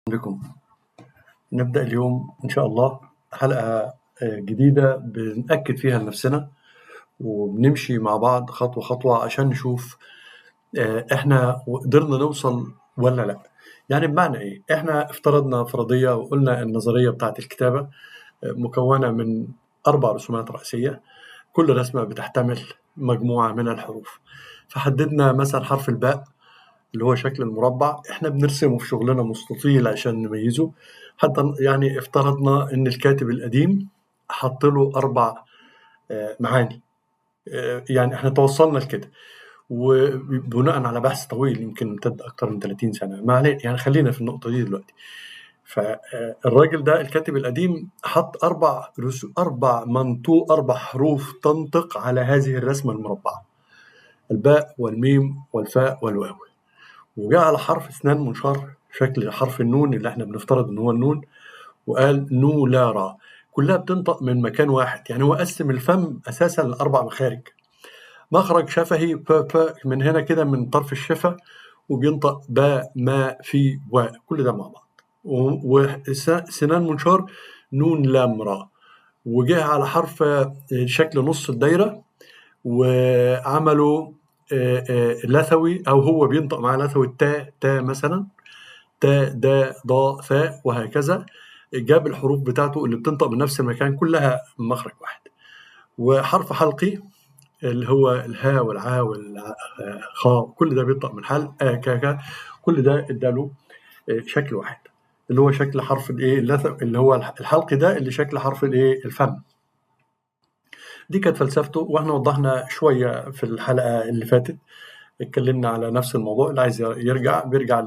بكم. نبدأ اليوم إن شاء الله حلقة جديدة بنأكد فيها لنفسنا وبنمشي مع بعض خطوة خطوة عشان نشوف إحنا قدرنا نوصل ولا لأ. يعني بمعنى إيه؟ إحنا افترضنا فرضية وقلنا النظرية بتاعت الكتابة مكونة من 4 رسومات رئيسية، كل رسمة بتحتمل مجموعة من الحروف. فحددنا مثلا حرف الباء اللي هو شكل المربع، احنا بنرسمه في شغلنا مستطيل عشان نميزه. حتى يعني افترضنا ان الكاتب القديم حط له 4 معاني. يعني احنا توصلنا لكده وبناء على بحث طويل يمكن امتد اكتر من 30 سنة. ما علينا، يعني خلينا في النقطة دي دلوقتي. فالراجل ده الكاتب القديم حط 4 منطوق 4 حروف تنطق على هذه الرسمة المربعة: الباء والميم والفاء والواو. وجاء على حرف اسنان منشار شكل حرف النون اللي احنا بنفترض ان هو النون، وقال نو لا را. كلها بتنطق من مكان واحد، يعني هو قسم الفم اساسا ل4 مخارج: مخرج شفهي ب من هنا كده من طرف الشفه، وبينطق با ما في و، كل ده مع بعض. وسنان منشار نون لام را. وجاء على حرف شكل نص الدايره وعملوا لثوي، او هو بينطق مع لثوي تا مثلا، تا دا ضا ثاء وهكذا. جاب الحروف بتاعته اللي بتنطق بنفس المكان كلها من مخرج واحد. وحرف حلقي اللي هو الهاء والعاء والخاء، كل ده بينطق من حلق كا، كل ده اداله شكل واحد اللي هو شكل حرف الايه اللي هو الحلقي ده اللي شكل حرف الايه الفم. دي كانت فلسفته، واحنا وضحنا شويه في الحلقه اللي فاتت. اتكلمنا على نفس الموضوع، اللي عايز يرجع بيرجع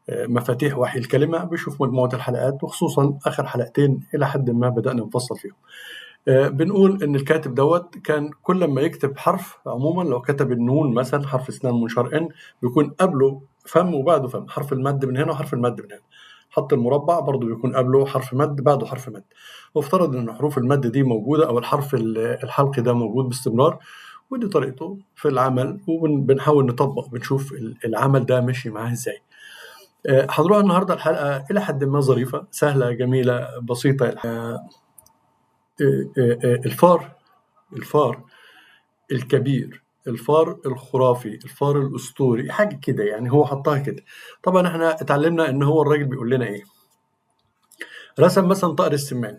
لمفاتيح وحي الكلمة، بيشوف مجموعة الحلقات وخصوصا آخر حلقتين إلى حد ما بدأنا نفصل فيهم. بنقول إن الكاتب دوت كان كل ما يكتب حرف عموما، لو كتب النون مثلا حرف اسنان منشار إن، بيكون قبله فم وبعده فم، حرف المد من هنا وحرف المد من هنا. حط المربع برضه بيكون قبله حرف مد بعده حرف مد. وافترض إن حروف المد دي موجودة أو الحرف الحلقي ده موجود باستمرار، ودي طريقته في العمل، وبنحاول نطبق بنشوف العمل ده ماشي معاه ازاي. هنروح النهارده الحلقه الى حد ما ظريفه سهله جميله بسيطه. الفار الكبير، الفار الخرافي، الفار الاسطوري، حاجه كده يعني هو حطها كده. طبعا احنا اتعلمنا ان هو الراجل بيقول لنا ايه. رسم مثلا طائر السمان،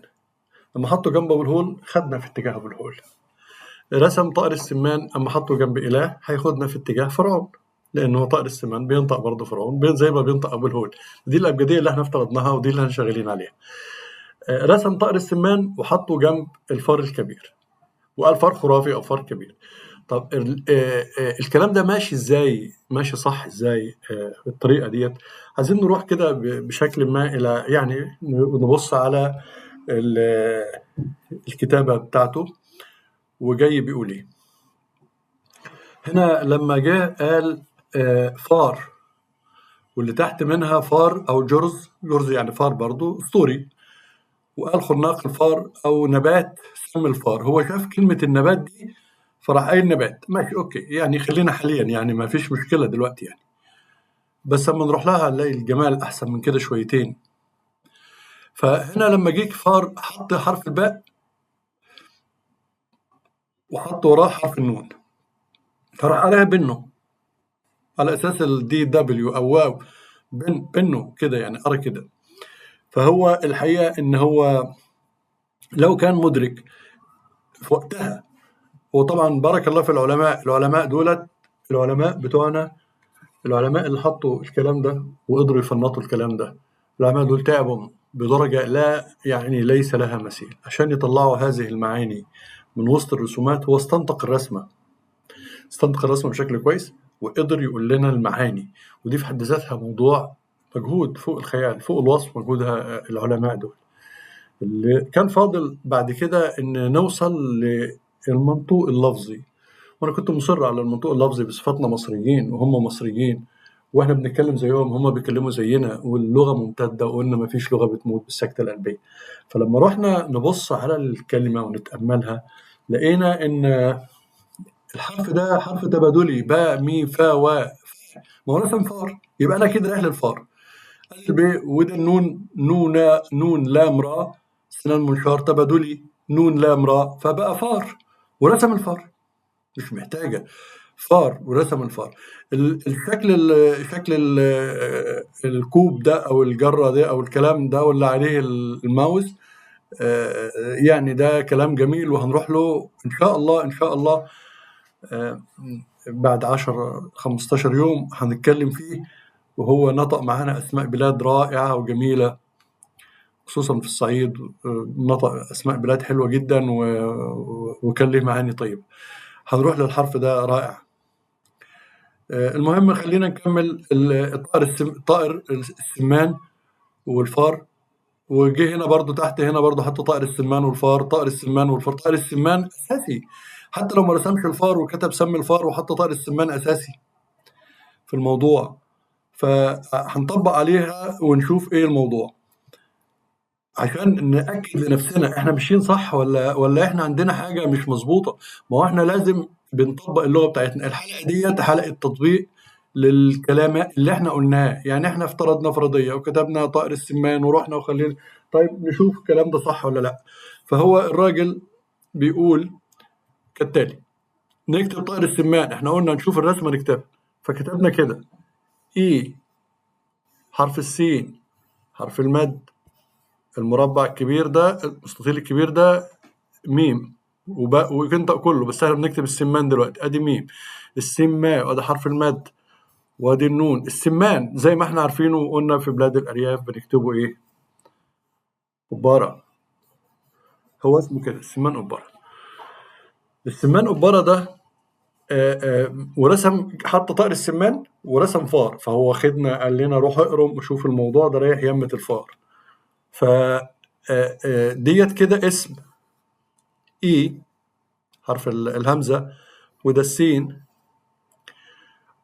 لما حطه جنب ابو الهول خدنا في اتجاه ابو الهول. رسم طائر السمان اما حطه جنب اله هياخدنا في اتجاه فرعون، لانه طائر السمان بينطق برضه فرعون زي ما بينطق ابو الهول. دي الابجديه اللي احنا افترضناها ودي اللي احنا شغالين عليها. رسم طائر السمان وحطه جنب الفار الكبير وقال فار خرافي او فار كبير. طب الكلام ده ماشي ازاي؟ ماشي صح ازاي بالطريقه ديت؟ عايزين نروح كده بشكل ما الى يعني نبص على الكتابه بتاعته. وجاي بيقول ايه هنا لما جاء قال فار، واللي تحت منها فار او جرز يعني فار برضو اسطوري، وقال خناق الفار او نبات سم الفار. هو شاف كلمه النبات دي فراح قايل نبات. ماشي اوكي، يعني خلينا حاليا، يعني ما فيش مشكله دلوقتي يعني، بس اما نروح لها نلاقي الجمال احسن من كده شويتين. فهنا لما جيك فار حط حرف الباء وحط وراه حرف النون، فراح عليها بنه على اساس الدي دبليو او واو، بنه كده يعني قرا كده. فهو الحقيقه ان هو لو كان مدرك في وقتها، وطبعا بارك الله في العلماء دولت، العلماء بتوعنا، العلماء اللي حطوا الكلام ده وقدروا يفنطوا الكلام ده، العلماء دول تعبوا بدرجة لا يعني ليس لها مثيل عشان يطلعوا هذه المعاني من وسط الرسومات. هو استنطق الرسمة بشكل كويس وقدر يقول لنا المعاني، ودي في حد ذاتها موضوع مجهود فوق الخيال فوق الوصف، مجهود العلماء دول. اللي كان فاضل بعد كده ان نوصل للمنطوق اللفظي، وانا كنت مصر على المنطوق اللفظي بصفتنا مصريين وهم مصريين، واحنا بنتكلم زيهم هم بيتكلموا زينا، واللغه ممتده، وقلنا ما فيش لغه بتموت بالسكته القلبيه. فلما رحنا نبص على الكلمه ونتاملها لقينا ان الحرف ده حرف تبادلي: باء مي فا وا. ما هو رسم فار، يبقى انا كده رايح للفار. ادي البي، وده النون، نون لام را، سنان منشار تبادلي، نون لام را، فبقى فار، ورسم الفار. مش محتاجة فار ورسم الفار. الشكل شكل الكوب ده او الجرة ده او الكلام ده واللي عليه الماوس، يعني ده كلام جميل وهنروح له ان شاء الله ان شاء الله. بعد 10-15 يوم هنتكلم فيه، وهو نطق معانا اسماء بلاد رائعة وجميلة خصوصا في الصعيد. نطق اسماء بلاد حلوة جدا وكان له معاني طيبة. هنروح للحرف ده رائع. المهم خلينا نكمل طائر السمان والفار. وجه هنا برضو تحت، هنا برضو حط طائر السمان والفار، طائر السمان والفار. طائر السمان أساسي، حتى لو ما رسمش الفار وكتب سم الفار وحط طائر السمان أساسي في الموضوع. فهنطبق عليها ونشوف ايه الموضوع عشان نأكد لنفسنا احنا ماشيين صح ولا احنا عندنا حاجة مش مظبوطة. ما هو احنا لازم بنطبق اللغة بتاعتنا. الحلقة ديت حلقة تطبيق للكلام اللي احنا قلناه. يعني احنا افترضنا فرضية وكتبنا طائر السمان ورحنا وخلينا، طيب نشوف الكلام ده صح ولا لا. فهو الراجل بيقول كالتالي: نكتب طائر السمان. احنا قلنا نشوف الرسمة نكتبها، فكتبنا كده: اي، حرف السين، حرف المد، المربع الكبير ده، المستطيل الكبير ده ميم، وينطق كله، بس احنا بنكتب السمان دلوقتي. ادي ميم، السما، وادي حرف المد، وادي النون. السمان زي ما احنا عارفينه وقلنا في بلاد الارياف بنكتبه ايه؟ قبارة. هو اسمه كده السمان قبارة. السمان قبارة ده ورسم، حط طائر السمان ورسم فار. فهو خدنا قال لنا روح اقرم وشوف الموضوع ده رايح يمة الفار. ف ديت كده اسم اي، حرف الهمزة، وده السين،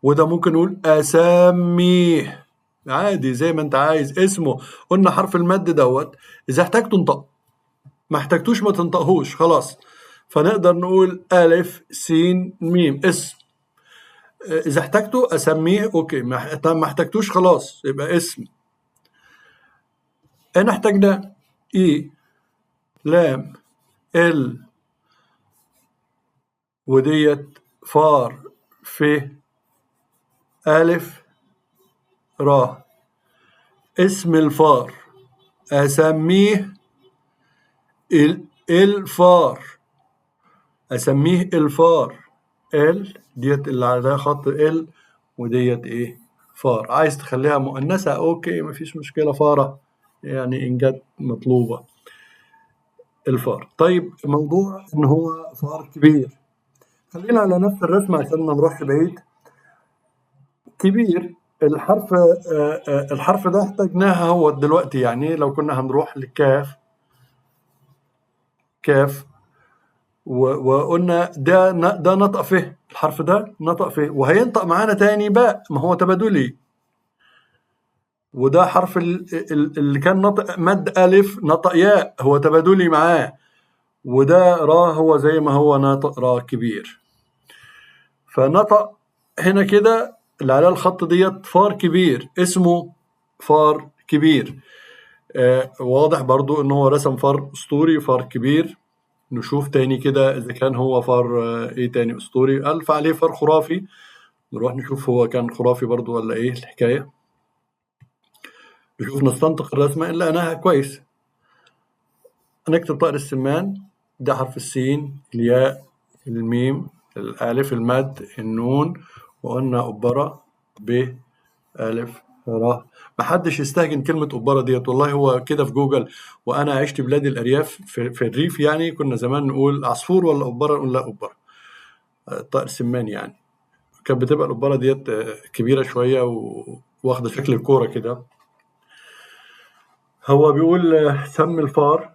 وده ممكن نقول أسميه عادي زي ما انت عايز اسمه. قلنا حرف المد دوت إذا احتاج تنطق، ما احتاجتوش ما تنطقهوش خلاص. فنقدر نقول ألف سين ميم اسم. إذا احتاجته أسميه أوكي، ما احتاجتوش خلاص يبقى اسم. أنا احتاجنا إي، لام، ال، وديت فار، ف، ألف، را. اسم الفار أسميه الفار، أسميه الفار. ال ديت اللي عليها خط ال، وديت إيه؟ فار. عايز تخليها مؤنثة أوكي مفيش مشكلة، فارة يعني إن جت مطلوبة الفار. طيب موضوع إن هو فار كبير، خلينا على نفس الرسمة عشان ما نروحش بعيد. كبير الحرف، الحرف ده احتاجناها هو دلوقتي. يعني لو كنا هنروح للكاف، كاف، وقلنا ده نطق فيه، الحرف ده نطق فيه وهينطق معانا تاني باء، ما هو تبادلي. وده حرف اللي كان نطق مد ألف نطق ياء، هو تبادلي معاه. وده را هو زي ما هو نطق را كبير. فنطق هنا كده اللي على الخط ديت فار كبير، اسمه فار كبير. واضح برضو ان هو رسم فار اسطوري، فار كبير. نشوف تاني كده اذا كان هو فار ايه تاني اسطوري. الف عليه فار خرافي، نروح نشوف هو كان خرافي برضو ولا ايه الحكاية. نشوف نستنطق الرسمة ان لقيناها كويس. هنكتب طائر السمان، ده حرف السين، الياء، الميم، الالف، المد، النون، وقلنا قبرة، ب، ألف، را. محدش يستهجن كلمة قبرة ديت، والله هو كده في جوجل. وأنا عشت بلاد الأرياف في الريف، يعني كنا زمان نقول عصفور ولا قبرة، نقول لا قبرة. طائر سمان يعني. كانت بتبقى القبرة ديت كبيرة شوية واخدة شكل الكورة كده. هو بيقول سم الفار.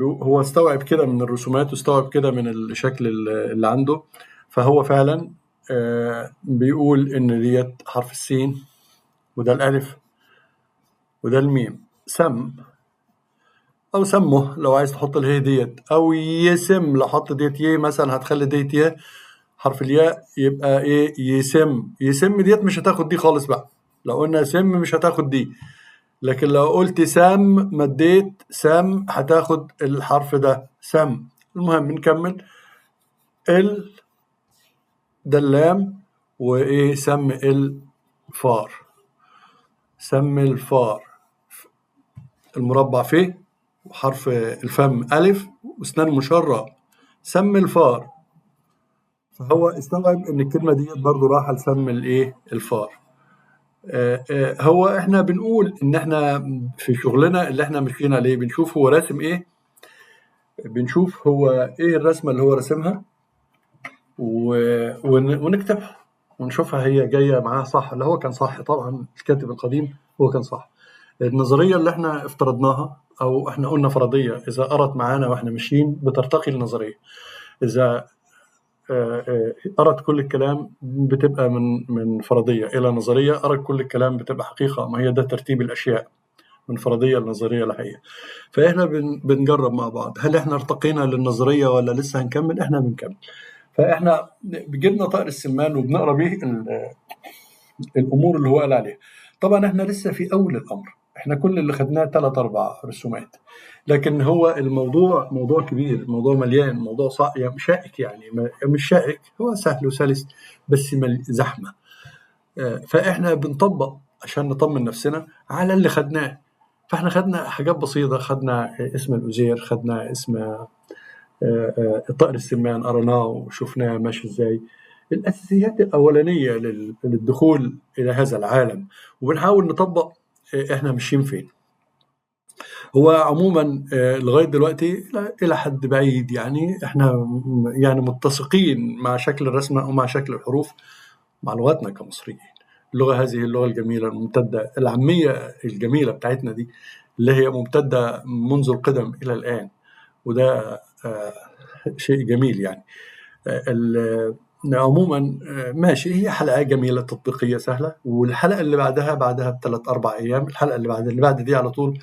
هو استوعب كده من الرسومات واستوعب كده من الشكل اللي عنده. فهو فعلا بيقول إن ديت حرف السين، وده الألف، وده الميم. سم أو سمه لو عايز تحط الهي ديت، أو يسم لو حط ديت يه مثلا هتخلي ديت يه. حرف الياء يبقى إيه؟ يسم. يسم ديت مش هتاخد دي خالص بقى، لو قلنا سم مش هتاخد دي. لكن لو قلت سم مديت سم هتاخد الحرف ده سم. المهم نكمل. ال ده اللام، وايه سم الفار. سم الفار، المربع فيه وحرف الفم ألف واسنان مشرة. سم الفار. فهو استوعب ان الكلمة دي برضو راحة لسم الايه الفار. هو احنا بنقول ان احنا في شغلنا اللي احنا مشينا عليه بنشوف هو راسم ايه، بنشوف هو ايه الرسمة اللي هو راسمها ونكتبها ونشوفها هي جاية معاها صح. اللي هو كان صح طبعا، الكاتب القديم هو كان صح. النظرية اللي احنا افترضناها او احنا قلنا فرضية، اذا قرت معانا واحنا ماشيين بترتقي النظرية. اذا قرت كل الكلام بتبقى من فرضية إلى نظرية، قرت كل الكلام بتبقى حقيقة. ما هي ده ترتيب الأشياء، من فرضية لنظرية لحقيقة. فإحنا بنجرب مع بعض، هل إحنا ارتقينا للنظرية ولا لسه هنكمل؟ إحنا بنكمل. فإحنا جبنا طائر السمان وبنقرا بيه الأمور اللي هو قال عليها. طبعا إحنا لسه في أول الأمر، إحنا كل اللي خدناه 3-4 رسومات، لكن هو الموضوع موضوع كبير، موضوع مليان، موضوع صعب يعني شائك. يعني مش شائك، هو سهل وسلس بس زحمة. فإحنا بنطبق عشان نطمن نفسنا على اللي خدناه. فإحنا خدنا حاجات بسيطة، خدنا اسم الأزير، خدنا اسم طائر السمان، قرناه وشفناه ماشي إزاي. الأساسيات الأولانية للدخول إلى هذا العالم، وبنحاول نطبق إحنا ماشيين فين. هو عموما لغاية دلوقتي إلى حد بعيد يعني إحنا يعني متسقين مع شكل الرسمة ومع شكل الحروف مع لغتنا كمصريين. اللغة هذه اللغة الجميلة الممتدة، العامية الجميلة بتاعتنا دي، اللي هي ممتدة منذ القدم إلى الآن، وده شيء جميل يعني. عموما ماشي، هي حلقة جميلة تطبيقية سهلة. والحلقة اللي بعدها ب3-4 أيام، الحلقة اللي بعد دي على طول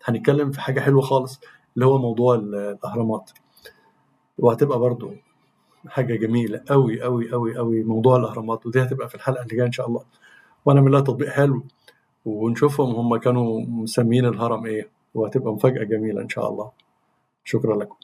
هنتكلم في حاجة حلوة خالص، اللي هو موضوع الأهرامات. وهتبقى برضو حاجة جميلة أوي أوي أوي أوي موضوع الأهرامات، ودي هتبقى في الحلقة اللي جاية إن شاء الله. ونعمل لها تطبيق حلو ونشوفهم هم كانوا مسمين الهرم إيه، وهتبقى مفاجأة جميلة إن شاء الله. شكرا لكم.